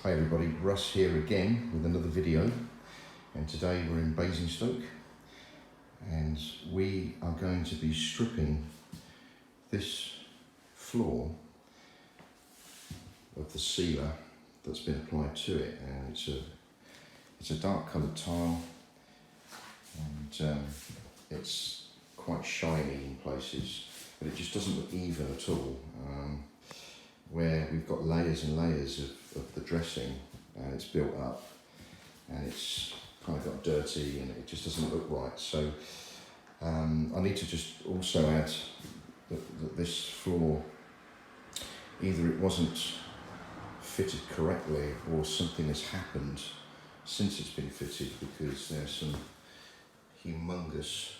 Hi everybody, Russ here again with another video, and today we're in Basingstoke and we are going to be stripping this floor of the sealer that's been applied to it. And it's a dark coloured tile, and it's quite shiny in places, but it just doesn't look even at all. Where we've got layers and layers of the dressing, and it's built up and it's kind of got dirty and it just doesn't look right. So I need to just also add that this floor, either it wasn't fitted correctly or something has happened since it's been fitted, because there's some humongous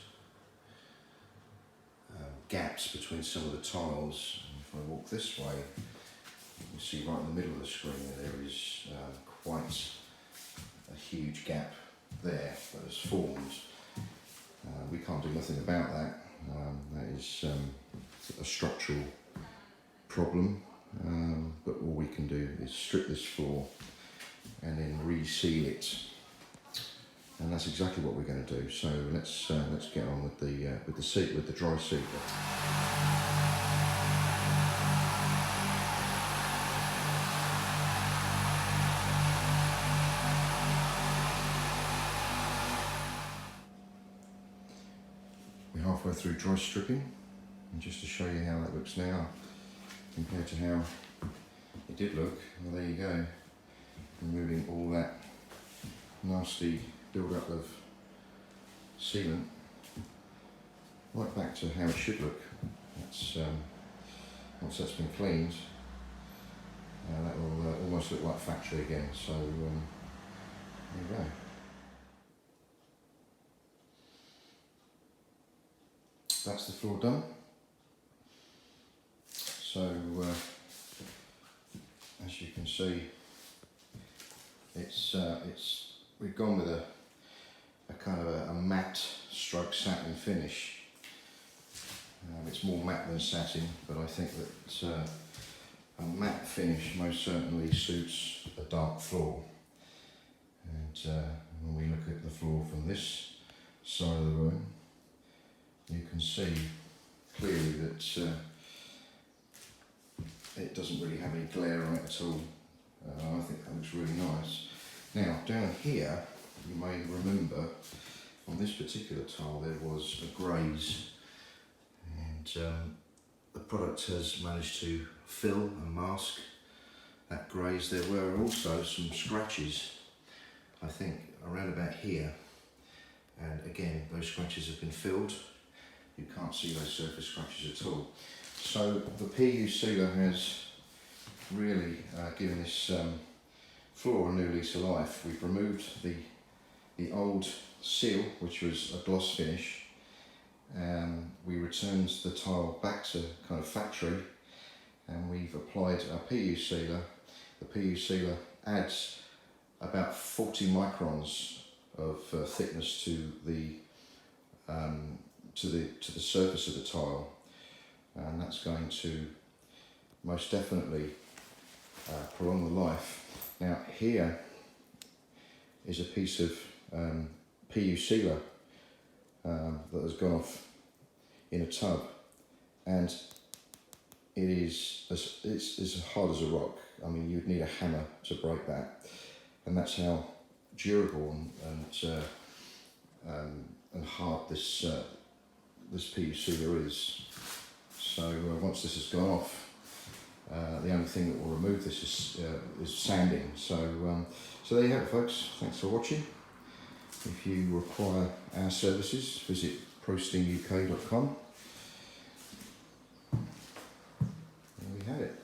gaps between some of the tiles. And if I walk this way, you can see right in the middle of the screen there is quite a huge gap there that has formed. We can't do nothing about that. That is a structural problem, but all we can do is strip this floor and then reseal it, and that's exactly what we're going to do. So let's get on with the dry sealer. We're halfway through dry stripping, and just to show you how that looks now compared to how it did look, well, there you go, removing all that nasty build-up of sealant right back to how it should look. That's once that's been cleaned, that will almost look like factory again. So there you go. That's the floor done. So as you can see, we've gone with a kind of a matte stroke satin finish. It's more matte than satin, but I think that a matte finish most certainly suits a dark floor. And when we look at the floor from this side of the room, you can see clearly that it doesn't really have any glare on it at all. I think that looks really nice. Now down here, you may remember on this particular tile there was a graze, and the product has managed to fill and mask that graze. There were also some scratches, I think around about here, and again those scratches have been filled. You can't see those surface scratches at all. So the PU sealer has really given this floor a new lease of life. We've removed the old seal, which was a gloss finish. We returned the tile back to kind of factory, and we've applied our PU sealer. The PU sealer adds about 40 microns of thickness to the surface of the tile, and that's going to most definitely prolong the life. Now here is a piece of PU sealer that has gone off in a tub, and it's as hard as a rock. I mean, you'd need a hammer to break that, and that's how durable and hard this PU sealer is. So once this has gone off, the only thing that will remove this is sanding. So there you have it, folks. Thanks for watching. If you require our services, visit prostinguk.com. There we have it.